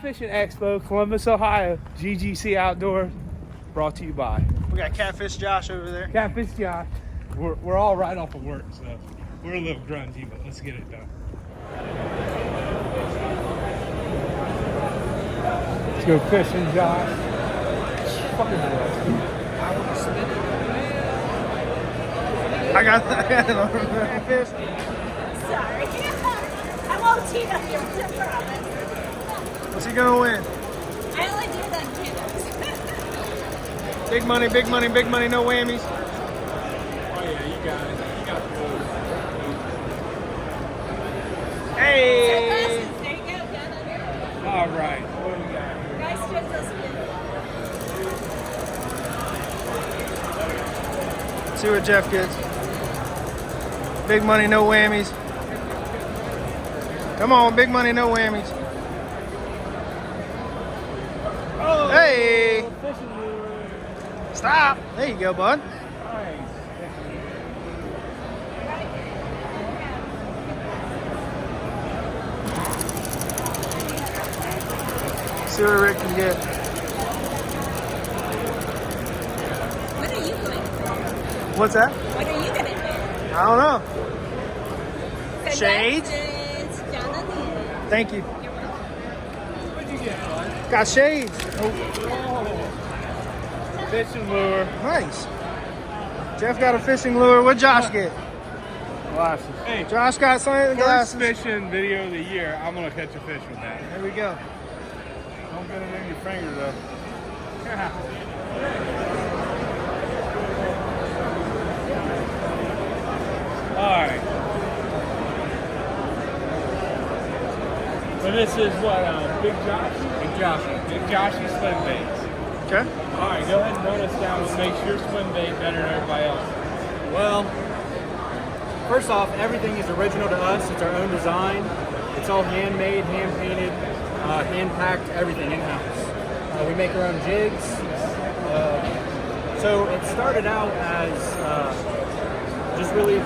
Fishing Expo, Columbus, Ohio. GGC Outdoors, brought to you by. We got Catfish Josh over there. Catfish Josh. We're all right off of work, so we're a little grungy, but let's get it done. Let's go fishing, Josh. Fucking I want to spin it. I got fish. Sorry. I won't cheat on you, I promise. What's he gonna win? I only do that kids. Big money, big money, big money, no whammies. Oh yeah, you got it. You got the board. Hey! There you go, down under. All right. What do we got here? Nice gentle spin. See what Jeff gets. Big money, no whammies. Come on, big money, no whammies. Oh, Hey! fishing lure. Stop! There you go, bud. Nice. See what Rick can get. What are you going for? What's that? What are you going to do? I don't know. Shades? Congratulations, Jonathan. Thank you. You're welcome. What'd you get, bud? Got shades. Oh. Fishing lure. Nice. Jeff got a fishing lure. What'd Josh get? Glasses. Hey, Josh got something. first Glasses. fishing video of the year. I'm gonna catch a fish with that. There we go. Don't get it in your finger though. All right. So this is what Big Josh. Big Joshy swim baits. Okay. All right, go ahead and run us down what makes your swim bait better than everybody else. Well, first off, everything is original to us. It's our own design. It's all handmade, hand-painted, hand-packed, everything in-house. We make our own jigs. So it started out as just really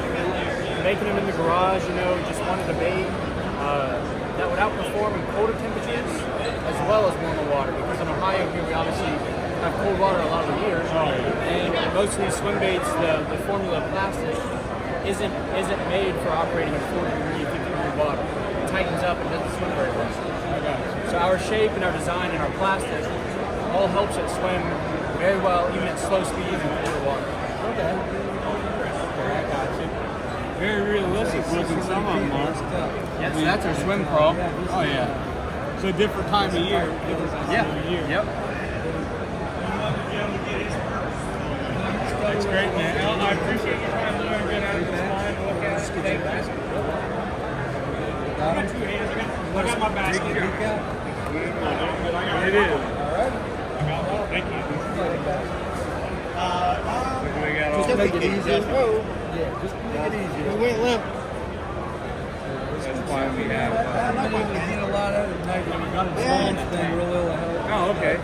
making them in the garage, just wanted a bait that would outperform in colder temperatures as well as warmer water. Because in Ohio here, we obviously have cold water a lot of the year. And most of these swim baits, the formula of plastic isn't made for operating in 40-degree, 50-degree water. It tightens up and doesn't swim very well. So our shape and our design and our plastic all helps it swim very well, even at slow speeds and colder water. Okay, I got you. Very realistic looking, some of them are. Yes, that's our swim crawl. Oh yeah. So different time of year. Different time of year. Yep. That's great, man. I appreciate your time to learn, get out of this line, look at it. Thank you. I got my basket. It is. All right. Thank you. We got all Just make it easier. Yeah, just make it easier. We went limp. That's why we have. Oh, okay.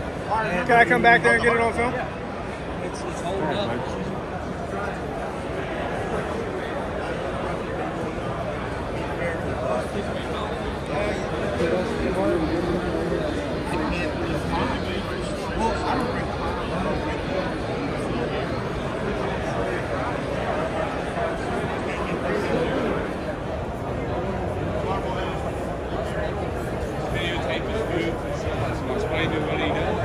Can I come back there and get it on film? It's holding up. Videotape his food. Explain to what he does.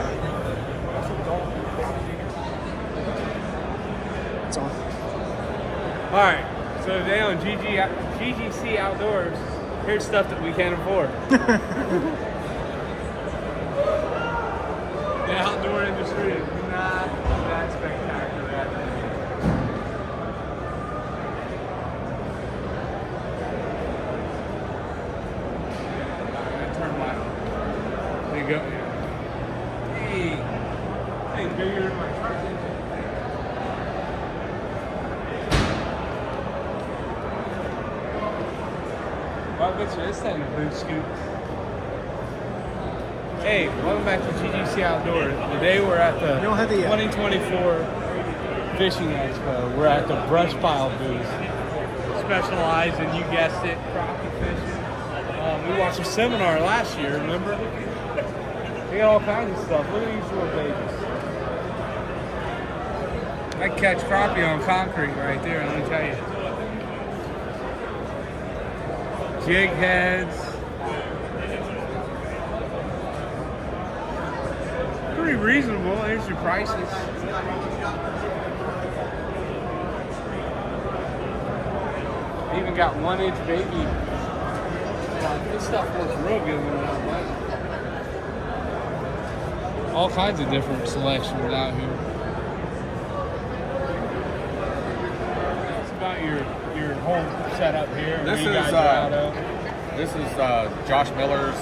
It's on. All right. So today on GGC Outdoors, here's stuff that we can't afford. The outdoor industry is not that spectacular. I think. I'm gonna turn mine on. There you go. Hey, bigger than my truck. Well, I bet you this thing is a boot scoop. Hey, welcome back to GGC Outdoors. Today we're at the You don't have the 2024 Fishing Expo. We're at the brush pile booth. Specialize in, you guessed it, crappie fishing. We watched a seminar last year, remember? They got all kinds of stuff. Look at these little babies. I catch crappie on concrete right there, let me tell you. Jig heads. Pretty reasonable. Here's your prices. Even got 1-inch baby. This stuff looks real good when it's out. All kinds of different selections out here. It's about your whole setup here. This is Josh Miller's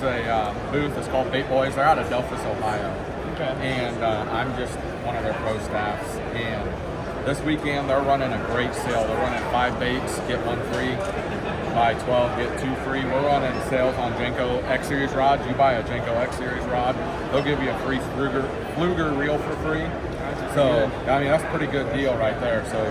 booth. It's called Bait Boys. They're out of Delphus, Ohio. Okay. And I'm just one of their pro staffs. And this weekend they're running a great sale. They're running 5 baits, get 1 free. Buy 12, get 2 free. We're running sales on Jenko X Series rods. You buy a Jenko X Series rod, they'll give you a free Fluger reel for free. So I mean that's a pretty good deal right there. So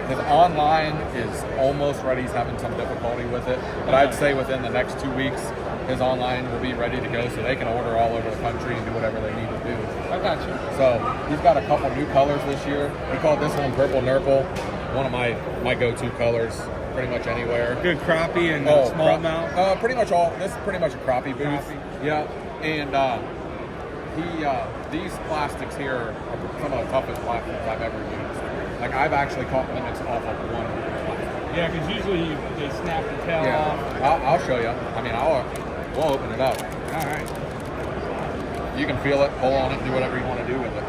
his online is almost ready. He's having some difficulty with it, but I'd say within the next 2 weeks, his online will be ready to go, so they can order all over the country and do whatever they need to do. I got you. So he's got a couple new colors this year. We called this one Purple Nurple, one of my go-to colors, pretty much anywhere. Good crappie and smallmouth. Pretty much all. This is pretty much a crappie booth. Crappie. Yeah, and these plastics here are some of the toughest plastics I've ever used. Like I've actually caught limits off of one plastic. Yeah, because usually they snap the tail off. I'll show you. I mean, we'll open it up. All right. You can feel it, pull on it, do whatever you want to do with it.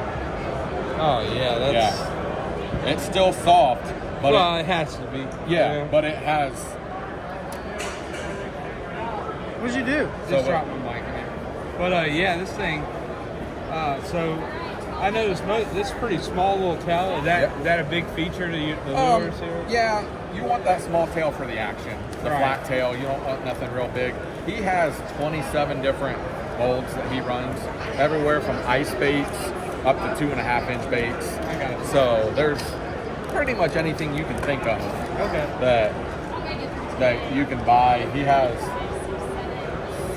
Oh yeah, that's. Yeah. It's still soft, but Well, it has to be. yeah, but it has. What'd you do? Just drop my mic in here. But yeah, this thing. So I noticed this pretty small little tail. Is that a big feature to the lures here? Yeah, you want that small tail for the action, the Right. flat tail. You don't want nothing real big. He has 27 different molds that he runs, everywhere from ice baits up to 2.5-inch baits. I got it. So there's pretty much anything you can think of Okay. that you can buy. He has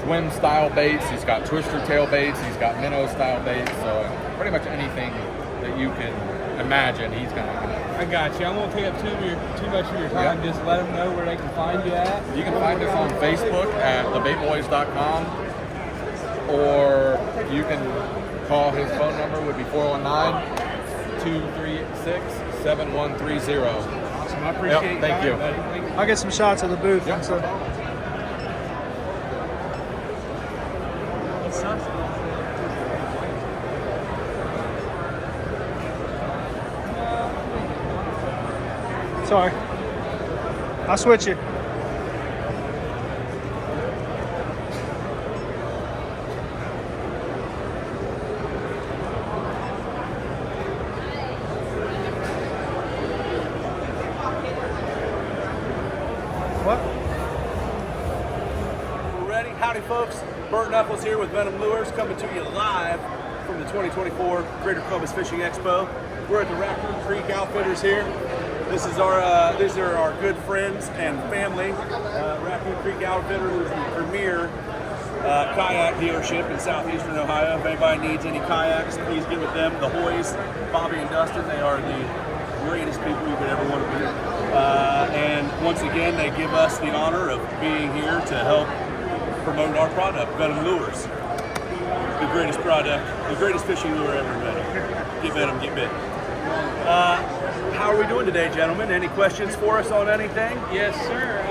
swim style baits. He's got twister tail baits. He's got minnow style baits. So pretty much anything that you can imagine, he's gonna. I got you. I won't take up too much of your time. Yeah. Just let them know where they can find you at. You can find us on Facebook at thebaitboys.com, or you can call his phone number would be 419-236-7130. Awesome. I appreciate Yep, your thank time, you. buddy. Thank you. I'll get some shots of the booth. Yep. So. Sorry. I'll switch you. What? We're ready. Howdy, folks. Bert Knuckles here with Venom Lures, coming to you live from the 2024 Greater Columbus Fishing Expo. We're at the Raccoon Creek Outfitters here. These are our good friends and family. Raccoon Creek Outfitters is the premier kayak dealership in southeastern Ohio. If anybody needs any kayaks, please get with them. The Hoys, Bobby and Dustin, they are the greatest people you could ever want to meet. And once again, they give us the honor of being here to help promote our product, Venom Lures. The greatest product, the greatest fishing lure ever invented. Get Venom, get bit. How are we doing today, gentlemen? Any questions for us on anything? Yes, sir.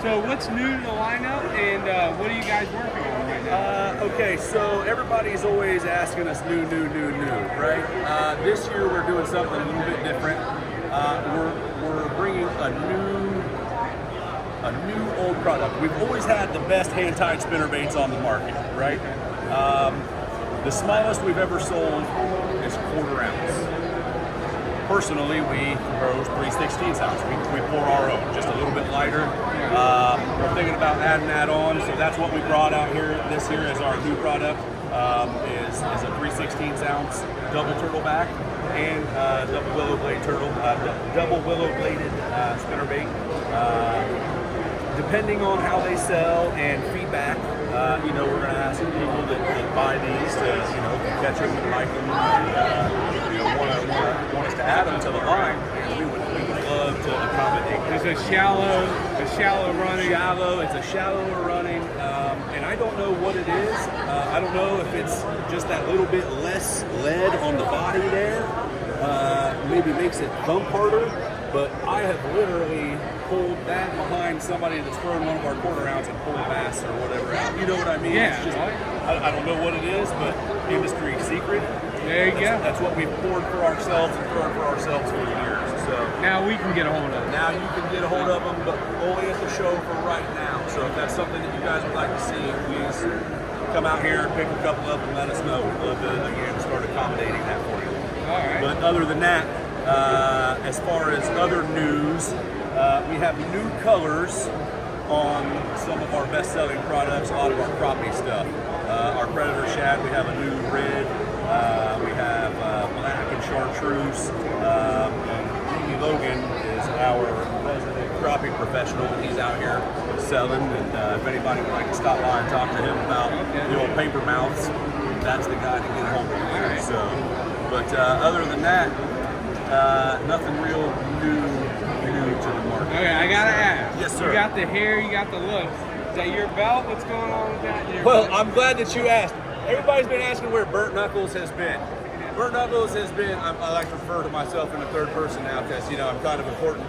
So what's new to the lineup, and what are you guys working on right now? Okay, so everybody's always asking us new, right? This year we're doing something a little bit different. We're bringing a new old product. We've always had the best hand-tied spinnerbaits on the market, right? The smallest we've ever sold is 1/4 ounce. Personally, we throw 3/16 ounce. We pour our own, just a little bit lighter. We're thinking about adding that on, so that's what we brought out here this year as our new product. Is a 3/16 ounce double turtleback and double willow blade double willow bladed spinnerbait. Depending on how they sell and feedback we're going to ask people that buy these to, catch them and like them and, want us to add them to the line. We would love to accommodate. It's a shallow running. It's a shallower running, and I don't know what it is. I don't know if it's just that little bit less lead on the body there. Maybe makes it thump harder. But I have literally pulled that behind somebody that's throwing one of our quarter ounce and pulled bass or whatever out. You know what I mean? Yeah. It's just, I don't know what it is, but industry secret. There you go. That's what we've poured for ourselves and thrown for ourselves for years. So now we can get a hold of them. now you can get a hold of them, but only at the show for right now. So if that's something that you guys would like to see, please come out here, pick a couple up, and let us know. We'd love to, again, start accommodating that for you. All right. But other than that, as far as other news, we have new colors on some of our best-selling products, a lot of our crappie stuff. Our Predator Shad, we have a new red. We have black and chartreuse. And Logan is our resident crappie professional, and he's out here selling. And if anybody would like to stop by and talk to him about the old paper mouths, that's the guy to get hold of. So, but other than that, nothing real new to the market. Okay, I gotta ask. Yes, sir. You got the hair, you got the look. Is that your belt? What's going on with that? Well, I'm glad that you asked. Everybody's been asking where Burnt Knuckles has been. Burnt Knuckles has been, I like to refer to myself in the third person now because, I'm kind of important.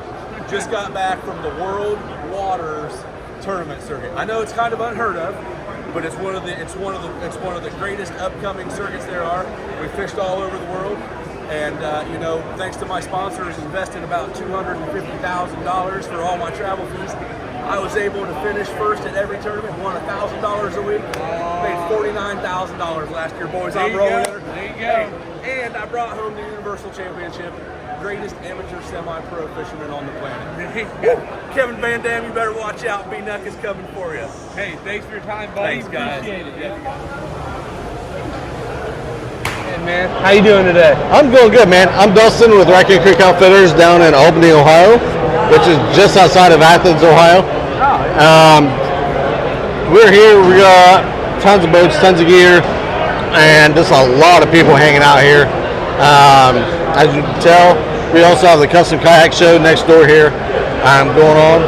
Just got back from the World Waters Tournament circuit. I know it's kind of unheard of, but it's one of the greatest upcoming circuits there are. We fished all over the world. And, thanks to my sponsors investing about $250,000 for all my travel fees, I was able to finish first at every tournament, won $1,000 a week, made $49,000 last year, boys. I'm rolling there. There you go. And I brought home the Universal Championship, greatest amateur semi-pro fisherman on the planet. Kevin Van Dam, you better watch out. B-Nuck is coming for you. Hey, thanks for your time, buddy. Thanks, guys. Appreciate it. Hey, man. How you doing today? I'm doing good, man. I'm Dustin with Raccoon Creek Outfitters down in Albany, Ohio, which is just outside of Athens, Ohio. We're here. We got tons of boats, tons of gear, and just a lot of people hanging out here. As you can tell, we also have the custom kayak show next door here going on.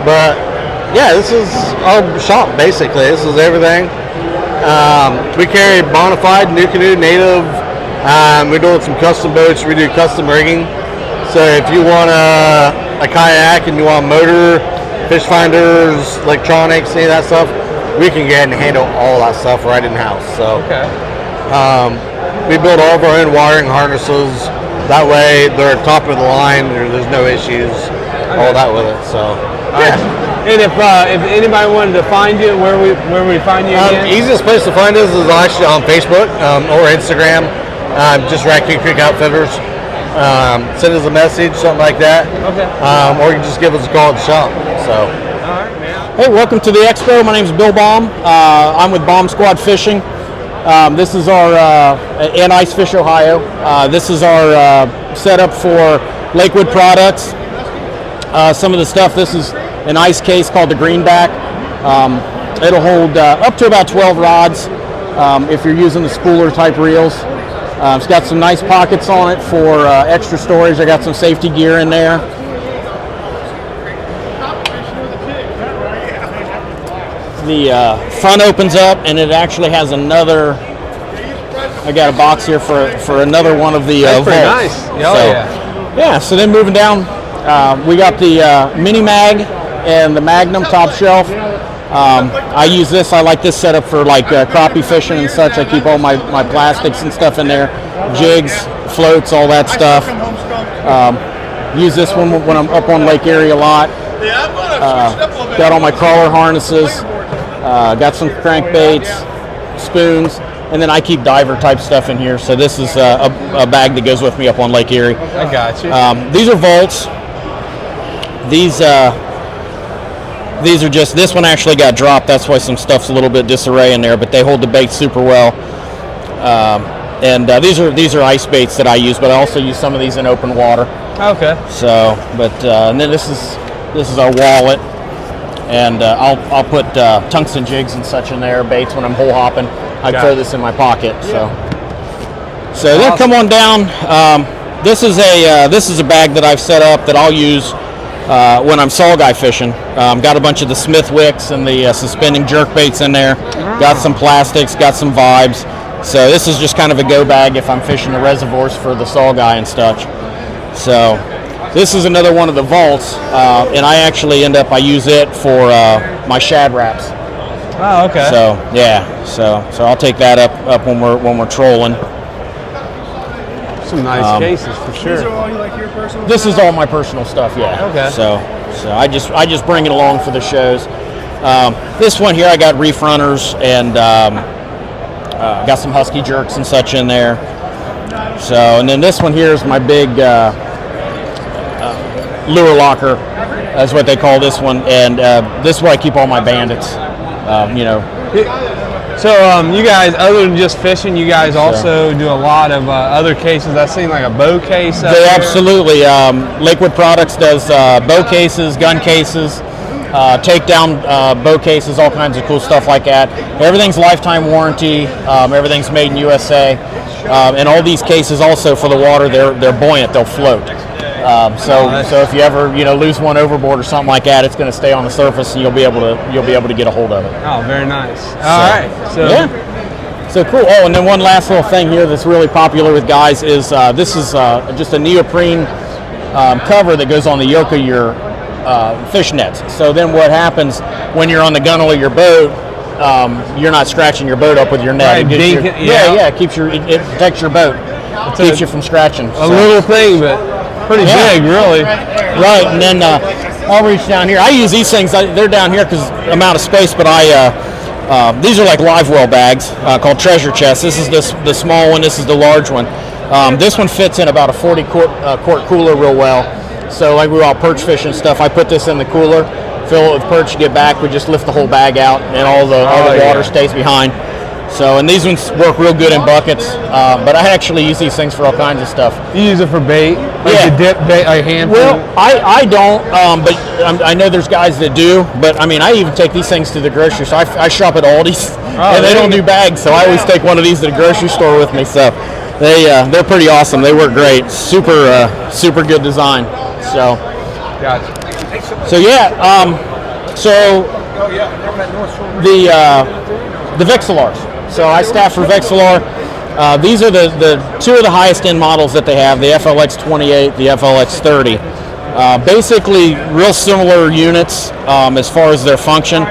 But yeah, this is our shop basically. This is everything. We carry bonafide, new canoe, native. We're doing some custom boats. We do custom rigging. So if you want a kayak and you want a motor, fish finders, electronics, any of that stuff, we can get and handle all that stuff right in house. So we build all of our own wiring harnesses. That way they're top of the line. There's no issues. All that with it. So yeah. And if anybody wanted to find you, where we find you again? Easiest place to find us is actually on Facebook or Instagram. Just Raccoon Creek Outfitters. Send us a message, something like that. Okay. Or you can just give us a call at the shop. So. All right, man. Hey, welcome to the Expo. My name is Bill Baum. I'm with Baum Squad Fishing. This is our and Ice Fish Ohio. This is our setup for Lakewood products. Some of the stuff. This is an ice case called the Greenback. It'll hold up to about 12 rods if you're using the spooler type reels. It's got some nice pockets on it for extra storage. I got some safety gear in there. The front opens up and it actually has another. I got a box here for another one of the That's pretty vaults. nice. Oh, Yeah, so then moving down, we got the Mini Mag and the Magnum top shelf. I use this. I like this setup for like crappie fishing and such. I keep all my plastics and stuff in there, jigs, floats, all that stuff. Use this one when I'm up on Lake Erie a lot. Got all my crawler harnesses. Got some crankbaits, spoons, and then I keep diver type stuff in here. So this is a bag that goes with me up on Lake Erie. I got you. These are vaults. These are just, this one actually got dropped. That's why some stuff's a little bit disarray in there, but they hold the bait super well. These are ice baits that I use, but I also use some of these in open water. Okay. So, but and then this is our wallet. and I'll put tungsten jigs and such in there, baits when I'm hole hopping. I throw this in my pocket. So then come on down. This is a bag that I've set up that I'll use when I'm saw guy fishing. Got a bunch of the Smith wicks and the suspending jerk baits in there. Got some plastics, got some vibes. So this is just kind of a go bag if I'm fishing the reservoirs for the saw guy and such. So this is another one of the vaults, and I actually I use it for my shad wraps. Oh, okay. So yeah, so I'll take that up when we're trolling. Some nice cases for sure. These are all like your personal. This is all my personal stuff. Yeah. Okay. So I just bring it along for the shows. This one here I got reef runners and got some husky jerks and such in there. So and then this one here is my big lure locker. That's what they call this one, and this is where I keep all my bandits. So you guys, other than just fishing, you guys also do a lot of other cases. I've seen like a bow case. They absolutely. Lakewood Products does bow cases, gun cases, takedown bow cases, all kinds of cool stuff like that. Everything's lifetime warranty. Everything's made in USA, and all these cases also for the water, they're buoyant. They'll float. So if you ever lose one overboard or something like that, it's going to stay on the surface, and you'll be able to get a hold of it. Oh, very nice. All right. So yeah. So cool. Oh, and then one last little thing here that's really popular with guys is this is just a neoprene cover that goes on the yoke of your fish nets. So then what happens when you're on the gunnel of your boat, you're not scratching your boat up with your net. Right, it keeps it protects your boat. It keeps you from scratching. A little thing, but pretty big, really. Right, and then I'll reach down here. I use these things. They're down here because amount of space, but these are like live well bags called treasure chests. This is the small one. This is the large one. This one fits in about a 40 quart cooler real well. So like we were all perch fishing and stuff, I put this in the cooler, fill it with perch, get back, we just lift the whole bag out, and all the water stays behind. So, and these ones work real good in buckets, but I actually use these things for all kinds of stuff. You use it for bait, like the dip bait, like hand food? Well, I don't, but I know there's guys that do. But I mean, I even take these things to the grocery store. I shop at Aldi's, and they don't do bags, so I always take one of these to the grocery store with me. So they're pretty awesome. They work great. Super good design. So. Gotcha. So yeah. The Vexilars. So I staff for Vexilar. These are the two of the highest end models that they have, the FLX 28, the FLX 30. Basically real similar units as far as their function.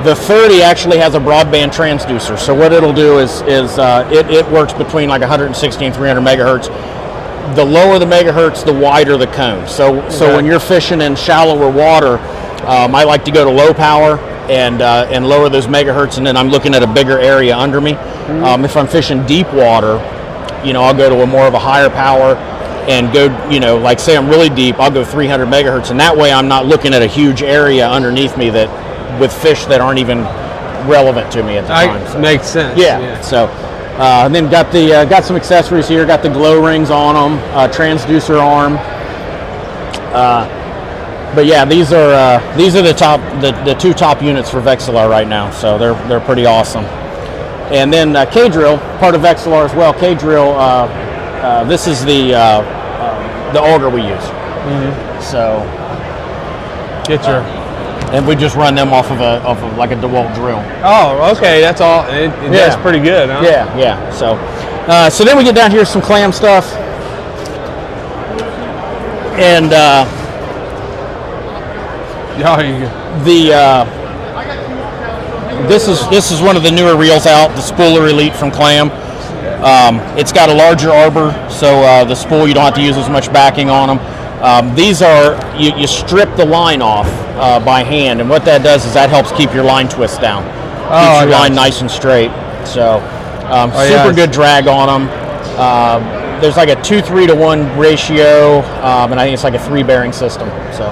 The 30 actually has a broadband transducer. So what it'll do is it works between like 160 and 300 megahertz. The lower the megahertz, the wider the cone. So when you're fishing in shallower water, I like to go to low power and lower those megahertz, and then I'm looking at a bigger area under me. If I'm fishing deep water, I'll go to a more of a higher power and go, like say I'm really deep, I'll go 300 megahertz, and that way I'm not looking at a huge area underneath me with fish that aren't even relevant to me at the time. So. Makes sense. Yeah. So. And then got some accessories here. Got the glow rings on them, transducer arm. But yeah, these are the two top units for Vexilar right now. So they're pretty awesome. And then K-Drill, part of Vexilar as well. K-Drill, this is the auger we use. Mm-hmm. So get your. And we just run them off of like a DeWalt drill. Oh, okay, that's all. It does pretty good, huh? Yeah. So then we get down here some clam stuff, and this is one of the newer reels out, the Spooler Elite from Clam. It's got a larger arbor, so the spool you don't have to use as much backing on them. These are you strip the line off by hand, and what that does is that helps keep your line twist down, keeps your line nice and straight. So super good drag on them. There's like a 2:3 to 1 ratio, and I think it's like a 3 bearing system. So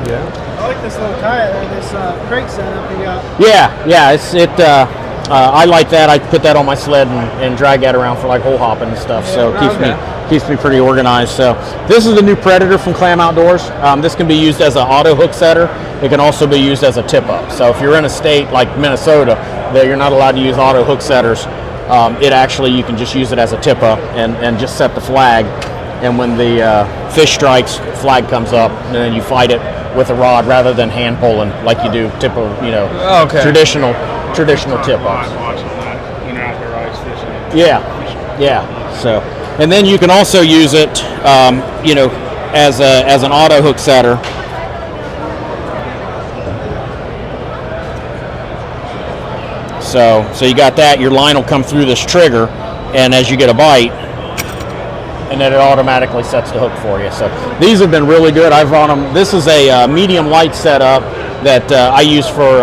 I like this little kayak or this crate setup you got. I like that. I put that on my sled and drag that around for like hole hopping and stuff. So it keeps me pretty organized. So this is the new Predator from Clam Outdoors. This can be used as an auto hook setter. it can also be used as a tip-up. So if you're in a state like Minnesota that you're not allowed to use auto hook setters, it actually, you can just use it as a tip-up and just set the flag. And when the fish strikes, flag comes up, and then you fight it with a rod rather than hand pulling like you do traditional tip-ups. Watching that when you're out there ice fishing. Yeah. So, and then you can also use it, as an auto hook setter. So you got that. Your line will come through this trigger, and as you get a bite, and then it automatically sets the hook for you. So these have been really good. I've run them. This is a medium light setup that I use for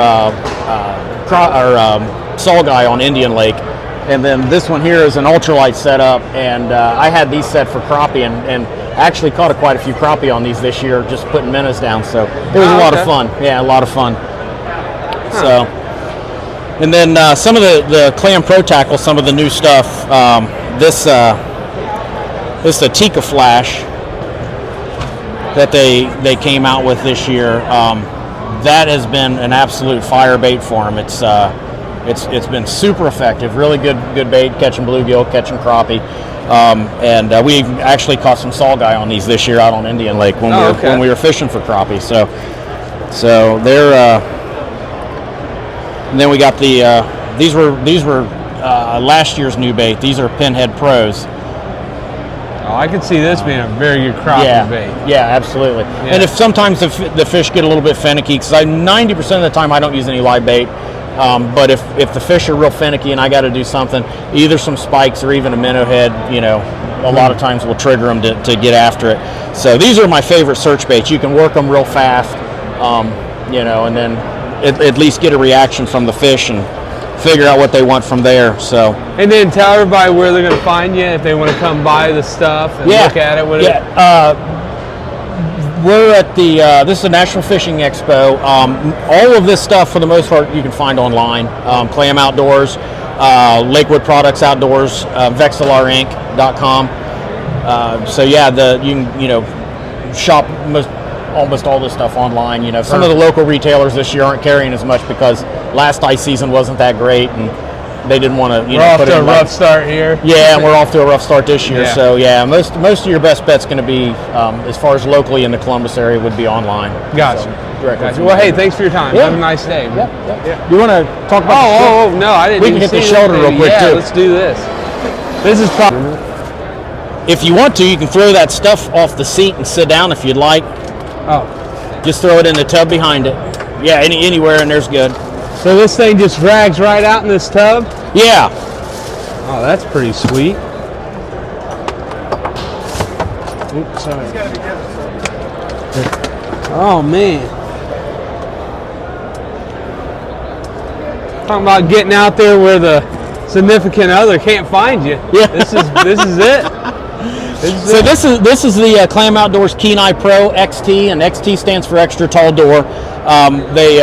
saw guy on Indian Lake. And then this one here is an ultralight setup, and I had these set for crappie, and actually caught quite a few crappie on these this year, just putting minnows down. So it was a lot of fun. Yeah, a lot of fun. So, and then some of the Clam Pro tackle, some of the new stuff. This is a Tika Flash that they came out with this year. That has been an absolute fire bait for them. It's been super effective, really good bait, catching bluegill, catching crappie, and we actually caught some saw guy on these this year out on Indian Lake when we were fishing for crappie. So they're and then we got these were last year's new bait. These are Pinhead Pros. Oh, I can see this being a very good crappie bait. Yeah, absolutely. Yeah. And if sometimes the fish get a little bit finicky, because 90% of the time I don't use any live bait. But if the fish are real finicky and I got to do something, either some spikes or even a minnow head, a lot of times we'll trigger them to get after it. So these are my favorite search baits. You can work them real fast, and then at least get a reaction from the fish and figure out what they want from there. So. And then tell everybody where they're going to find you if they want to come buy the stuff and look at it. We're at this is the National Fishing Expo. All of this stuff, for the most part, you can find online. Clam Outdoors, Lakewood Products Outdoors, VexelarInc.com. You can shop almost all this stuff online. Some of the local retailers this year aren't carrying as much because last ice season wasn't that great, and they didn't want to. We're off to a rough start here. Yeah, and we're off to a rough start this year. Yeah. So most of your best bet's going to be, as far as locally in the Columbus area, would be online. Gotcha. Gotcha. Well, hey, thanks for your time. Yeah. Have a nice day. Yeah. You want to talk about? No, I didn't. We can hit the shoulder real quick too. Let's do this. This is probably. If you want to, you can throw that stuff off the seat and sit down if you'd like. Oh. Just throw it in the tub behind it. Yeah, anywhere in there's good. So this thing just drags right out in this tub? Yeah. Oh, that's pretty sweet. Oops, sorry. Oh, man. Talking about getting out there where the significant other can't find you. Yeah. This is it. This is the Clam Outdoors Kenai Pro XT, and XT stands for extra tall door. They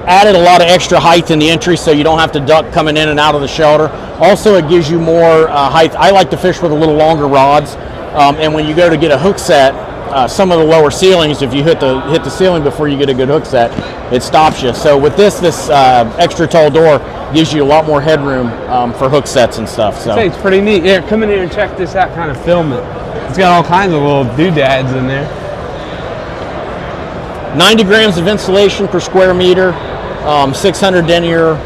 added a lot of extra height in the entry, so you don't have to duck coming in and out of the shelter. Also, it gives you more height. I like to fish with a little longer rods, and when you go to get a hook set, some of the lower ceilings, if you hit the ceiling before you get a good hook set, it stops you. So with this extra tall door gives you a lot more headroom for hook sets and stuff. So It's pretty neat. Here, come in here and check this out. Kind of film it. It's got all kinds of little doodads in there. 90 grams of insulation per square meter, 600 denier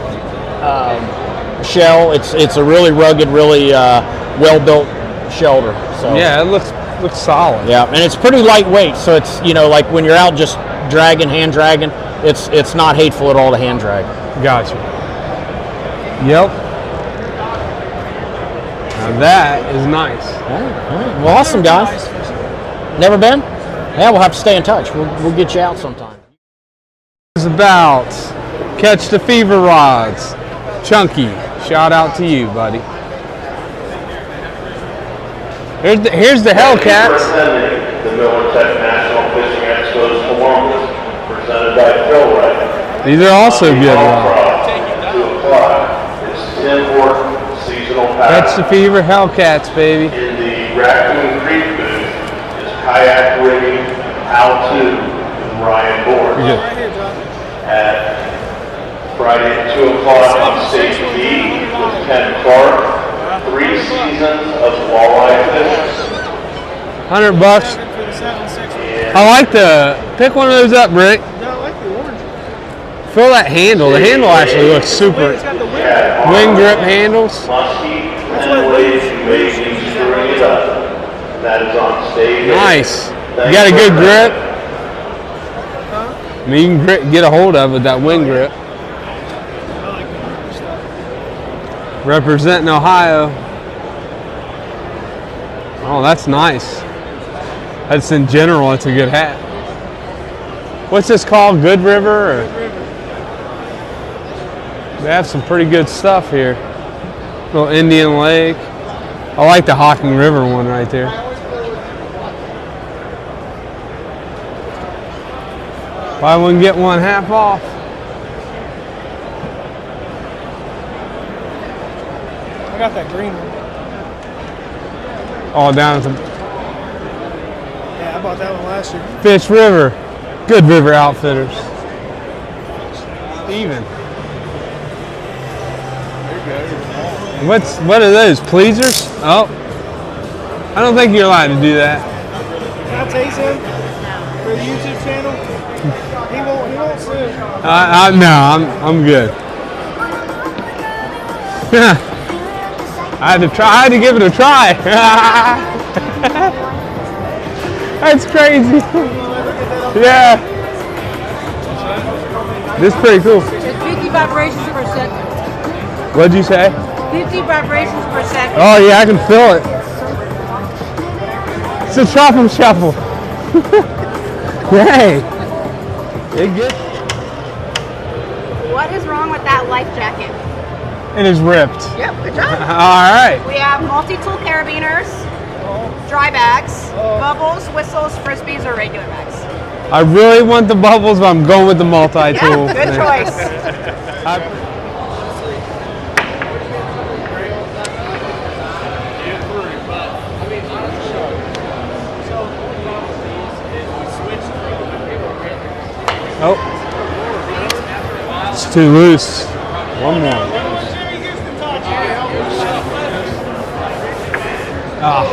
shell. It's a really rugged, really well-built shelter. So Yeah, it looks solid. yeah, and it's pretty lightweight. So it's like when you're out just hand dragging, it's not hateful at all to hand drag. Gotcha. Yep. Now that is nice. All right. Well, awesome, guys. Never been? Yeah, we'll have to stay in touch. We'll get you out sometime. It's about Catch the Fever Rods. Chunky, shout out to you, buddy. Here's the Hellcats. Presenting the Miller Tech National Fishing Expo's Columbus, presented by Phil Wright. These are also good rods. To apply its 10 Horton seasonal Catch pattern. the Fever Hellcats, baby. In the Raccoon Creek booth is kayak rigging how to with Ryan Board. You're good. At Friday at 2 o'clock on stage B with Ken Clark, 3 seasons of walleye fishing. $100. I like the, pick one of those up, Rick. I like the orange. Feel that handle. The handle actually looks super. Wing grip handles. Muskie and ways you may be screwing it up. That is on stage. Nice. You got a good grip. I mean, you can get a hold of it with that wing grip. Representing Ohio. Oh, that's nice. That's in general, it's a good hat. What's this called? Good River? Or? They have some pretty good stuff here. Little Indian Lake. I like the Hocking River one right there. Buy one, get one half off. I got that green one. All down at the Yeah, I bought that one last year. Fish River. Good River Outfitters. Even. What are those? Pleasers? Oh. I don't think you're allowed to do that. Can I taste him for the YouTube channel? He won't sue. No, I'm good. I had to give it a try. That's crazy. Yeah. This is pretty cool. It's 50 vibrations per second. What'd you say? 50 vibrations per second. Oh yeah, I can feel it. It's a chop and shuffle. Hey. It gets. What is wrong with that life jacket? It is ripped. Yep, good job. All right. We have multi-tool carabiners, dry bags, bubbles, whistles, frisbees, or regular bags. I really want the bubbles, but I'm going with the multi-tool. Yeah, good choice. Oh, it's too loose. One more. Ah.